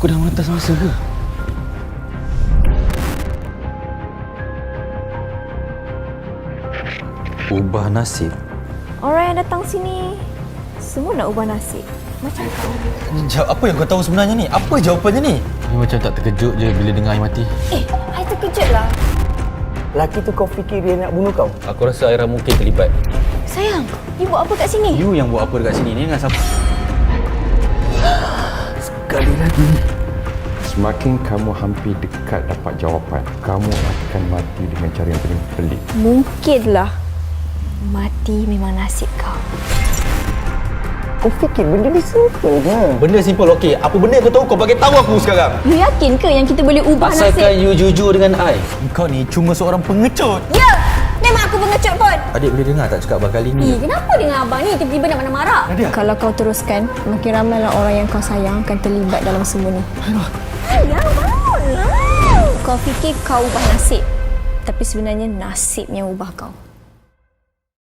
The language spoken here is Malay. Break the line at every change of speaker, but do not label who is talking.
Aku dah merentas masa ke? Ubah nasib?
Orang yang datang sini semua nak ubah nasib. Macam kau.
Apa yang kau tahu sebenarnya ni? Apa jawapannya ni?
Ni macam tak terkejut je bila dengar Air mati.
I terkejut lah.
Laki tu kau fikir dia nak bunuh kau?
Aku rasa Aira mungkin terlibat.
Sayang, you buat apa kat sini?
You yang buat apa dekat sini ni dengan siapa?
Sekali lagi.
Semakin kamu hampir dekat dapat jawapan, kamu akan mati dengan cara yang paling pelik.
Mungkinlah mati memang nasib kau.
Kau fikir benda ni simple je.
Benda simple, okey. Apa benda yang kau tahu, kau bagi tahu aku sekarang.
You yakin ke yang kita boleh ubah
Asalkan
nasib?
you jujur dengan I. Kau ni cuma seorang pengecut.
Ya! Memang aku pengecut pun.
Adik boleh dengar tak cakap abang kali ni?
Kenapa dengan abang ni tiba-tiba nak marah-marah?
Nadia.
Kalau kau teruskan, makin ramailah orang yang kau sayang akan terlibat dalam semua ni. Ayah, bangunlah. Kau fikir kau ubah nasib. Tapi sebenarnya nasib yang ubah kau.